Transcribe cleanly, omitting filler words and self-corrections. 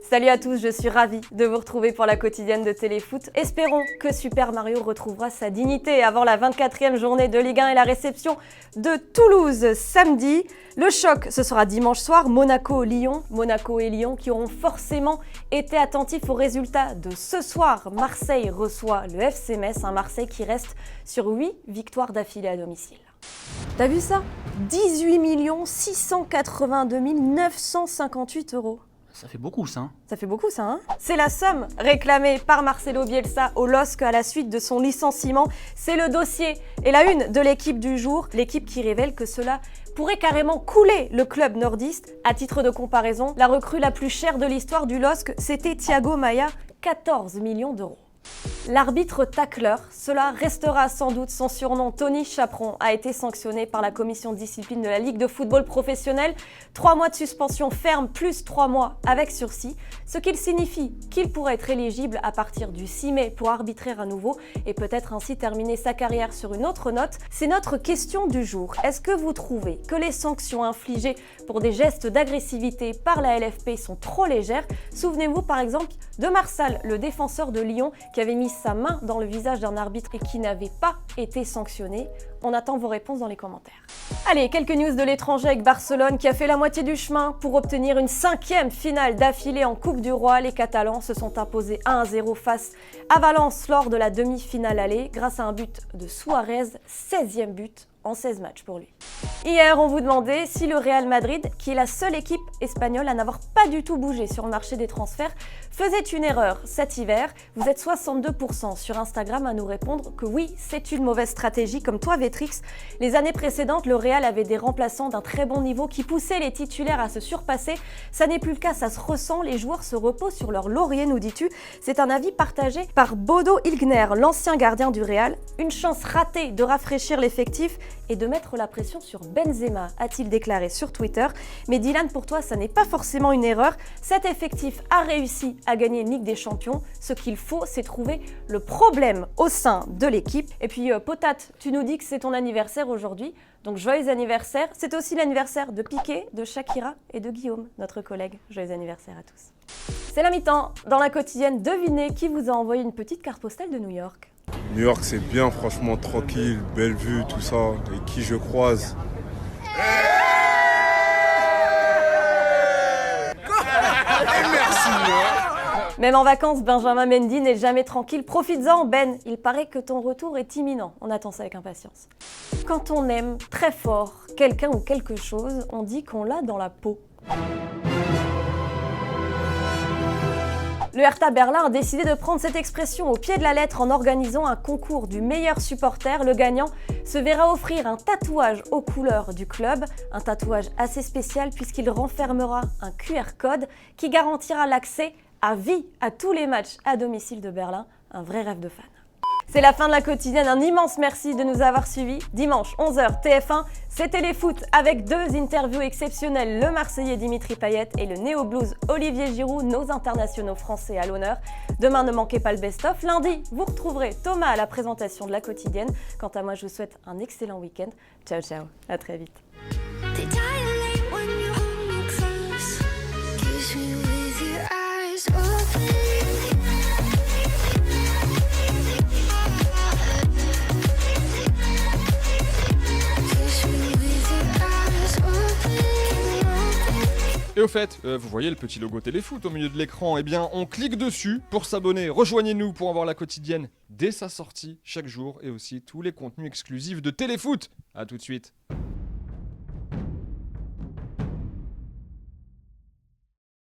Salut à tous, je suis ravie de vous retrouver pour la quotidienne de Téléfoot. Espérons que Super Mario retrouvera sa dignité avant la 24e journée de Ligue 1 et la réception de Toulouse samedi. Le choc, ce sera dimanche soir, Monaco-Lyon. Monaco et Lyon qui auront forcément été attentifs aux résultats de ce soir. Marseille reçoit le FC Metz, un Marseille qui reste sur 8 victoires d'affilée à domicile. T'as vu ça ? 18 682 958 €. Ça fait beaucoup ça. Ça fait beaucoup ça, hein ? C'est la somme réclamée par Marcelo Bielsa au LOSC à la suite de son licenciement. C'est le dossier et la une de l'équipe du jour. L'équipe qui révèle que cela pourrait carrément couler le club nordiste. À titre de comparaison, la recrue la plus chère de l'histoire du LOSC, c'était Thiago Maia, 14 millions d'euros. L'arbitre tacleur, cela restera sans doute son surnom. Tony Chaperon a été sanctionné par la commission de discipline de la Ligue de football professionnel. 3 mois de suspension ferme plus 3 mois avec sursis, ce qui signifie qu'il pourrait être éligible à partir du 6 mai pour arbitrer à nouveau et peut-être ainsi terminer sa carrière sur une autre note. C'est notre question du jour. Est-ce que vous trouvez que les sanctions infligées pour des gestes d'agressivité par la LFP sont trop légères ? Souvenez-vous par exemple de Marsal, le défenseur de Lyon, qui avait mis sa main dans le visage d'un arbitre et qui n'avait pas été sanctionné. On attend vos réponses dans les commentaires. Allez, quelques news de l'étranger avec Barcelone qui a fait la moitié du chemin pour obtenir une 5e finale d'affilée en Coupe du Roi. Les Catalans se sont imposés 1-0 face à Valence lors de la demi-finale aller grâce à un but de Suarez, 16e but en 16 matchs pour lui. Hier, on vous demandait si le Real Madrid, qui est la seule équipe espagnole à n'avoir pas du tout bougé sur le marché des transferts, faisait une erreur cet hiver. Vous êtes 62% sur Instagram à nous répondre que oui, c'est une mauvaise stratégie. Comme toi, Vetrix, les années précédentes, le Real avait des remplaçants d'un très bon niveau qui poussaient les titulaires à se surpasser. Ça n'est plus le cas, ça se ressent, les joueurs se reposent sur leur laurier, nous dis-tu. C'est un avis partagé par Bodo Illgner, l'ancien gardien du Real. Une chance ratée de rafraîchir l'effectif et de mettre la pression sur Benzema, a-t-il déclaré sur Twitter. Mais Dylan, pour toi, ça n'est pas forcément une erreur. Cet effectif a réussi à gagner une Ligue des Champions. Ce qu'il faut, c'est trouver le problème au sein de l'équipe. Et puis, Potate, tu nous dis que c'est ton anniversaire aujourd'hui. Donc, joyeux anniversaire. C'est aussi l'anniversaire de Piqué, de Shakira et de Guillaume, notre collègue. Joyeux anniversaire à tous. C'est la mi-temps. Dans la quotidienne, devinez qui vous a envoyé une petite carte postale de New York. New York, c'est bien, franchement, tranquille, belle vue, tout ça. Et qui je croise? Merci. Même en vacances, Benjamin Mendy n'est jamais tranquille. Profites-en, Ben. Il paraît que ton retour est imminent. On attend ça avec impatience. Quand on aime très fort quelqu'un ou quelque chose, on dit qu'on l'a dans la peau. Le Hertha Berlin a décidé de prendre cette expression au pied de la lettre en organisant un concours du meilleur supporter. Le gagnant se verra offrir un tatouage aux couleurs du club, un tatouage assez spécial puisqu'il renfermera un QR code qui garantira l'accès à vie à tous les matchs à domicile de Berlin, un vrai rêve de fan. C'est la fin de la quotidienne, un immense merci de nous avoir suivis. Dimanche 11h TF1, c'est Téléfoot avec 2 interviews exceptionnelles, le Marseillais Dimitri Payet et le néo-blues Olivier Giroud, nos internationaux français à l'honneur. Demain, ne manquez pas le best-of. Lundi, vous retrouverez Thomas à la présentation de la quotidienne. Quant à moi, je vous souhaite un excellent week-end. Ciao, ciao, à très vite. Et au fait, vous voyez le petit logo Téléfoot au milieu de l'écran, eh bien on clique dessus pour s'abonner. Rejoignez-nous pour avoir la quotidienne dès sa sortie chaque jour et aussi tous les contenus exclusifs de Téléfoot. A tout de suite.